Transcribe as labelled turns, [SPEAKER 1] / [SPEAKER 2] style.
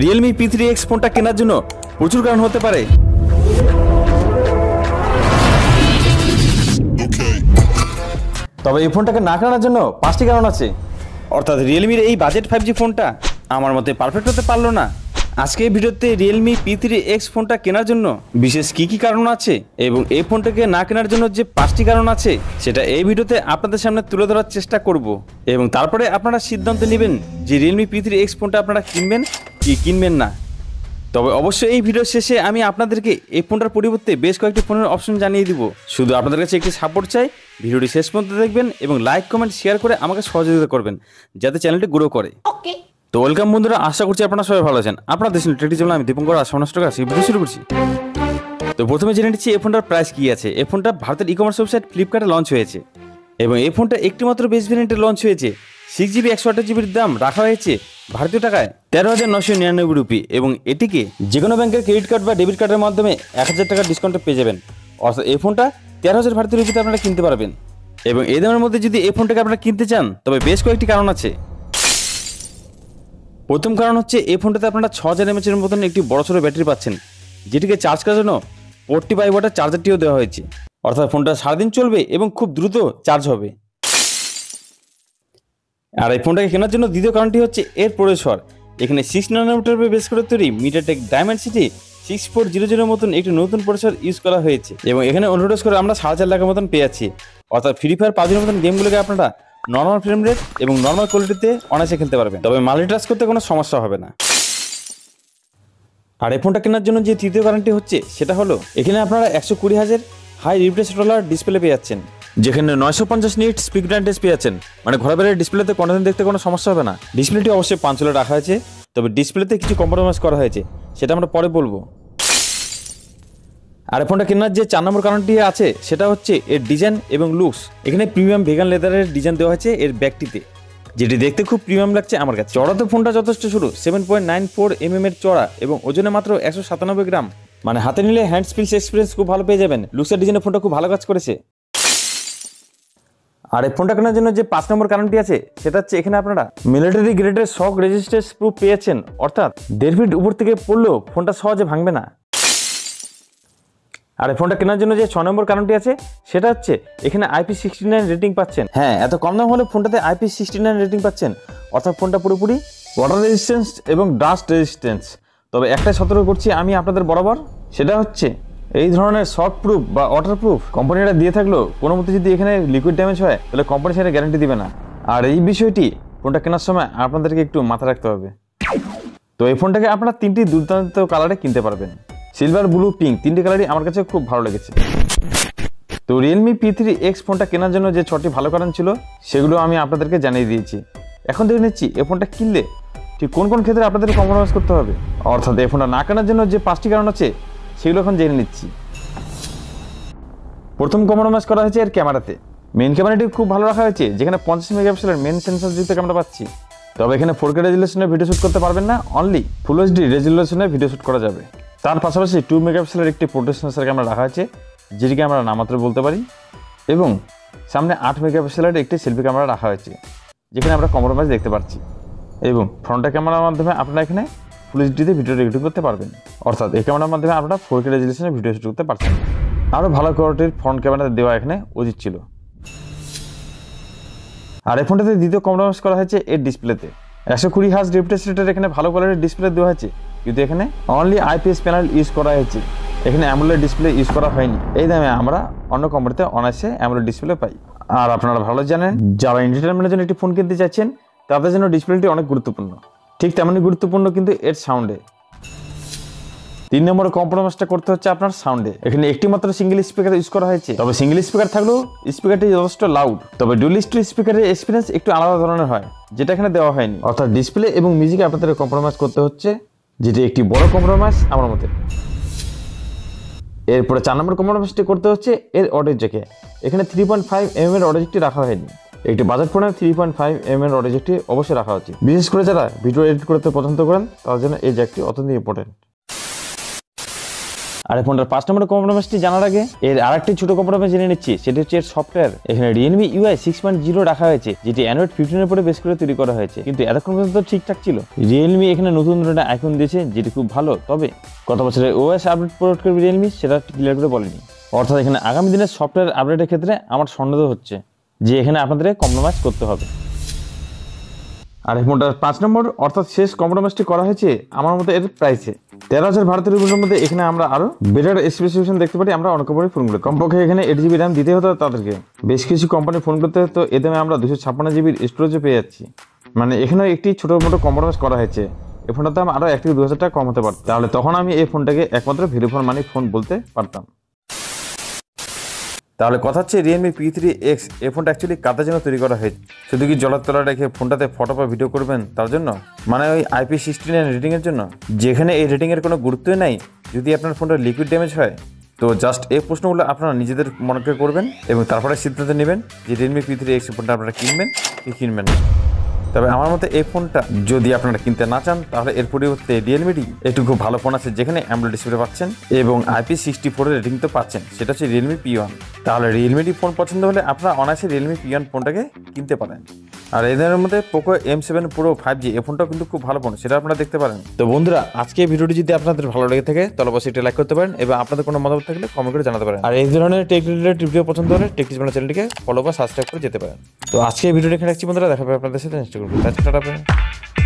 [SPEAKER 1] Realme P3X ফোনটা কেনার জন্য প্রচুর কারণ হতে পারে। তবে এই ফোনটাকে না কেনার জন্য 5টি কারণ আছে। অর্থাৎ রিয়েলমির এই বাজেট 5G ফোনটা আমার মতে পারফেক্ট হতে পারলো না। আজকে এই ভিডিওতে রিয়েলমি P3X ফোনটা কেনার জন্য বিশেষ কি কারণ আছে এবং এই ফোনটাকে না কেনার জন্য যে 5টি কারণ আছে সেটা এই ভিডিওতে আপনাদের সামনে তুলে ধরার চেষ্টা করব এবং তারপরে আপনারা সিদ্ধান্ত নেবেন যে রিয়েলমি P3X ফোনটা আপনারা কিনবেন কি কিনবেন না। তবে অবশ্যই এই ভিডিও শেষে আমি আপনাদেরকে এই ফোনটার পরিবর্তে বেশ কয়েকটি ফোনের অপশন জানিয়ে দিব। শুধু আপনাদের কাছে একটি সাপোর্ট চাই, ভিডিওটি শেষ পর্যন্ত দেখবেন এবং লাইক কমেন্ট শেয়ার করে আমাকে সহযোগিতা করবেন যাতে চ্যানেলটি গ্রো করে। তো ওয়েলকাম বন্ধুরা, আশা করছি আপনারা সবাই ভালো আছেন। আপনারা দেখছেন টেকটি চ্যানেল, আমি দীপঙ্কর আর সমস্ত কাজ ভিডিও শুরু করছি। তো প্রথমে জেনে নিচ্ছি এই ফোনটার প্রাইস কি আছে। এই ফোনটা ভারতের ই-কমার্স ওয়েবসাইট ফ্লিপকার্টে লঞ্চ হয়েছে এবং এই ফোনটা একটিমাত্র বেস ভ্যারিয়েন্টে লঞ্চ হয়েছে। 6GB 128GBর দাম রাখা হয়েছে ভারতীয় টাকায় 13,999 রুপি এবং এটিকে যে কোনো ব্যাংকের ক্রেডিট কার্ড বা ডেবিট কার্ডের মাধ্যমে 1000 টাকার ডিসকাউন্টে পেয়ে যাবেন। অর্থাৎ এই ফোনটা 13,000 ভারতীয় রুপিতে আপনারা কিনতে পারবেন। এবং এই দামের মধ্যে যদি এই ফোনটাকে আপনারা কিনতে চান তবে বেশ কয়েকটি কারণ আছে। প্রথম কারণ হচ্ছে এই ফোনটাতে আপনারা 6000 mAh এর মতন একটি বড়সড় ব্যাটারি পাচ্ছেন, যেটিকে চার্জ করার জন্য 45 ওয়াটের চার্জারটিও দেওয়া হয়েছে। অর্থাৎ ফোনটা সারাদিন চলবে এবং খুব দ্রুত চার্জ হবে। আর এই ফোনটাকে কেনার জন্য দ্বিতীয় কারণটি হচ্ছে এর প্রসেসর। এখানে 6 ন্যানোমিটার বেস করে তৈরি মিডিয়াটেক ডায়মেনসিটি 6400 মতন একটি নতুন প্রসেসর ইউজ করা হয়েছে এবং এখানে অনুরোধ করে আমরা 4,500 টাকার মতন পেয়ে যাচ্ছি। অর্থাৎ ফ্রি ফায়ার পাবজির মতন গেমগুলোকে আপনারা নর্মাল ফ্রেম রেট এবং নর্মাল কোয়ালিটিতে অনায়াসে খেলতে পারবেন, তবে মাল্টিটাস্ক করতে কোনো সমস্যা হবে না। আর এই ফোনটা কেনার জন্য যে তৃতীয় কারণটি হচ্ছে সেটা হলো এখানে আপনারা 120Hz high refresh rate display পেয়ে যাচ্ছেন, যেখানে 950 নিট স্পিড ব্রাইটনেস পেয়ে যাচ্ছেন। মানে ঘরে বাইরে ডিসপ্লেতে কন্টেন্ট দেখতে কোনো সমস্যা হবে না। ডিসপ্লেটি অবশ্যই 5 রাখা হয়েছে, তবে ডিসপ্লেতে কিছু কম্প্রোমাইজ করা হয়েছে, সেটা আমরা পরে বলবো। আর এই ফোনটা কেনার যে 4 নম্বর কারণটি আছে সেটা হচ্ছে এর ডিজাইন এবং লুকস। এখানে প্রিমিয়াম ভেগান লেদারের ডিজাইন দেওয়া হয়েছে এর ব্যাকটিতে, যেটি দেখতে খুব প্রিমিয়াম লাগছে আমার কাছে। চড়াতে ফোনটা যথেষ্ট সরু, 7.94 mm এর চড়া এবং ওজনে মাত্র 197 গ্রাম। মানে হাতে নিলে হ্যান্ড ফিলস এক্সপিরিয়েন্স খুব ভালো পেয়ে যাবেন। লুকসের ডিজাইনে ফোনটা খুব ভালো কাজ করেছে। আর এই ফোনটা কেনার জন্য যে 5 নম্বর কারণটি আছে সেটা হচ্ছে এখানে আপনারা মিলিটারি গ্রেডের শক রেজিস্ট্যান্স প্রুফ পেয়েছেন। অর্থাৎ 1.5 ফিট উপর থেকে পড়লেও ফোনটা সহজে ভাঙবে না। আর এই ফোনটা কেনার জন্য যে 6 নম্বর কারণটি আছে সেটা হচ্ছে এখানে IP69 রেটিং পাচ্ছেন। হ্যাঁ, এত কম দাম হলে ফোনটাতে IP69 রেটিং পাচ্ছেন। অর্থাৎ ফোনটা পুরোপুরি ওয়াটার রেজিস্ট্যান্স এবং ডাস্ট রেজিস্ট্যান্স। তবে একটাই সতর্ক করছি আমি আপনাদের বরাবর, সেটা হচ্ছে এই ধরনের শক প্রুফ বা ওয়াটার প্রুফ কোম্পানিটা দিয়ে থাকলেও কোনো মতে যদি এখানে লিকুইড ড্যামেজ হয় তাহলে কোম্পানি সেটা গ্যারান্টি দিবে না। আর এই বিষয়টি ফোনটা কেনার সময় আপনাদেরকে একটু মাথায় রাখতে হবে। তো এই ফোনটাকে আপনারা 3টি দুর্দান্ত কালারে কিনতে পারবেন। সিলভার, ব্লু, পিঙ্ক 3টি কালারই আমার কাছে খুব ভালো লেগেছে। তো রিয়েলমি P3X ফোনটা কেনার জন্য যে 6টি ভালো কারণ ছিল সেগুলো আমি আপনাদেরকে জানিয়ে দিয়েছি। এখন দেখে নিচ্ছি এই ফোনটা কিনলে ঠিক কোন কোন ক্ষেত্রে আপনাদের কম্প্রোমাইজ করতে হবে। অর্থাৎ এই ফোনটা না কেনার জন্য যে 5টি কারণ আছে সেগুলো এখন জেনে নিচ্ছি। প্রথম কম্প্রোমাইজ করা হয়েছে এর ক্যামেরাতে। মেন ক্যামেরাটি খুব ভালো রাখা হয়েছে, যেখানে 50 মেগাপিক্সেলের মেন সেন্সর যুক্ত ক্যামেরা পাচ্ছি। তবে এখানে 4K রেজুলেশনে ভিডিও শ্যুট করতে পারবেন না, অনলি ফুল এইচডি রেজুলেশনে ভিডিও শ্যুট করা যাবে। তার পাশাপাশি 2 মেগাপিক্সেলের একটি পোর্ট্রেট সেন্সর ক্যামেরা রাখা আছে, যেটিকে আমরা নামাত্র বলতে পারি, এবং সামনে 8 মেগাপিক্সেলের একটি সেলফি ক্যামেরা রাখা হয়েছে, যেখানে আমরা কম্প্রোমাইজ দেখতে পাচ্ছি। এবং ফ্রন্টের ক্যামেরার মাধ্যমে আপনারা এখানে ফুল এইচডিতে ভিডিও রেকর্ডিং করতে পারবেন। অর্থাৎ এই ক্যামেরার মাধ্যমে আপনারা 4K রেজুলেশনে ভিডিও শ্যুট করতে পারছেন। আরও ভালো কোয়ালিটির ফ্রন্ট ক্যামেরা দেওয়া এখানে উচিত ছিল। আর এই ফোনটাতে দ্বিতীয় কম্প্রোমাইজ করা হয়েছে এর ডিসপ্লেতে। 120Hz রিফ্রেশ রেটের এখানে ভালো কোয়ালিটির ডিসপ্লে দেওয়া হয়েছে, কিন্তু এখানে অনলি IPS প্যানেল ইউজ করা হয়েছে। এখানে অ্যামোলেড ডিসপ্লে ইউজ করা হয়নি। এই দামে আমরা অন্য কোম্পানিতে অনায়াসে অ্যামোলেড ডিসপ্লে পাই। আর আপনারা ভালো জানেন, যারা এন্টারটেনমেন্টের জন্য একটি ফোন কিনতে চাচ্ছেন তাদের জন্য ডিসপ্লেটি অনেক গুরুত্বপূর্ণ। ঠিক তেমনই গুরুত্বপূর্ণ কিন্তু এর সাউন্ডে। 3 নম্বরে কম্প্রোমাইজটা করতে হচ্ছে আপনার সাউন্ডে। এখানে একটি মাত্র সিঙ্গেল স্পিকার ইউজ করা হয়েছে, তবে সিঙ্গেল স্পিকার থাকলেও স্পিকারটি যথেষ্ট লাউড। তবে ডুয়াল স্পিকারের এক্সপিরিয়েন্স একটু আলাদা ধরনের হয়, যেটা এখানে দেওয়া হয়নি। অর্থাৎ ডিসপ্লে এবং মিউজিকে আপনাদের কম্প্রোমাইজ করতে হচ্ছে, যেটি একটি বড় কম্প্রোমাইজ আমার মতে। এরপরে 4 নম্বর কম্প্রোমাইজটি করতে হচ্ছে এর অডিও জ্যাকে। এখানে 3.5 mm এর অডিও জ্যাকটি রাখা হয়নি। একটি বাজেট ফোনের 3.5 mm এর অডিও জ্যাকটি অবশ্যই রাখা উচিত। বিশেষ করে যারা ভিডিও এডিট করতে পছন্দ করেন তাদের জন্য এই জ্যাকটি অত্যন্ত ইম্পর্টেন্ট। আর এই ফোনটার 5 নম্বরের কম্প্রোমাইজটি জানার আগে এর আরেকটি ছোট কম্প্রোমাইজ জেনে নিচ্ছি, সেটি হচ্ছে এর সফটওয়্যার। এখানে Realme UI 6.0 রাখা হয়েছে, যেটি Android 15 এর উপরে বেস করে তৈরি করা হয়েছে, কিন্তু এতক্ষণ পর্যন্ত ঠিকঠাক ছিল। Realme এখানে নতুন ধরনের আইকন দিয়েছে, যেটি খুব ভালো, তবে গত বছরের OS আপডেট প্রোভাইড করবে Realme সেটা ক্লিয়ার করে বলেনি। অর্থাৎ এখানে আগামী দিনের সফটওয়্যার আপডেটের ক্ষেত্রে আমার সন্দেহ হচ্ছে যে এখানে আপনাদের কম্প্রোমাইজ করতে হবে। আর এই ফোনটার 5 নম্বর অর্থাৎ শেষ কম্প্রোমাইজটি করা হয়েছে আমার মতে এর প্রাইসে। 13,000 ভারতীয় রুপির মধ্যে এখানে আমরা আরো বেটার স্পেসিফিকেশন দেখতে পারি আমরা অনেক কোম্পানির ফোনগুলো। কমপক্ষে এখানে 8GB RAM দিতে হতো তাদেরকে, বেশ কিছু কোম্পানির ফোন করতে তো এ দামে আমরা 256GB স্টোরেজে পেয়ে যাচ্ছি। মানে এখানেও একটি ছোট মোটো কম্প্রোমাইজ করা হয়েছে। এই ফোনটার দাম আরো 1 থেকে 2,000 টাকা কম হতে পারত, তাহলে তখন আমি এই ফোনটাকে একমাত্র ভ্যালু ফর মানি ফোন বলতে পারতাম। তাহলে কথা হচ্ছে Realme P3X এই ফোনটা অ্যাকচুয়ালি কাদের জন্য তৈরি করা হয়েছে? শুধু কি জলার তলায় রেখে ফোনটাতে ফটো বা ভিডিও করবেন তার জন্য? মানে ওই IP69 রেটিং এর জন্য, যেখানে এই রেটিং এর কোনো গুরুত্বই নাই যদি আপনার ফোনটা লিকুইড ড্যামেজ হয়? তো জাস্ট এই প্রশ্নগুলো আপনারা নিজেদের মনকে করবেন এবং তারপরে সিদ্ধান্ত নেবেন যে Realme P3X ফোনটা আপনারা কিনবেন কি কিনবেন না। তবে আমার মতে এই ফোনটা যদি আপনারা কিনতে না চান, তাহলে এর পরিবর্তে Realme একটু খুব ভালো ফোন আছে, যেখানে অ্যামোলেড ডিসপ্লে পাচ্ছেন এবং IP64 এর রেটিং তো পাচ্ছেন, সেটা হচ্ছে Realme P1। তাহলে Realme ফোন পছন্দ হলে আপনারা অনায়াসে Realme P1 ফোনটাকে কিনতে পারেন। আর এদের মধ্যে Poco M7 Pro 5G এই ফোনটাও কিন্তু খুব ভালো ফোন, সেটা আপনারা দেখতে পারেন। তো বন্ধুরা, আজকে ভিডিওটি যদি আপনাদের ভালো লেগে থাকে তাহলে অবশ্যই এটা লাইক করতে পারেন এবং আপনাদের কোনো মতামত থাকলে কমেন্ট করে জানাতে পারেন। আর এই ধরনের টেক রিলেটেড ভিডিও পছন্দ হলে টেকটিস বাংলা চ্যানেলটিকে ফলো বা সাবস্ক্রাইব করে যেতে পারেন। তো আজকে ভিডিওটি এখানে রাখছি বন্ধুরা, দেখা হবে আপনাদের সাথে নেক্সট ভিডিওতে। টাটা।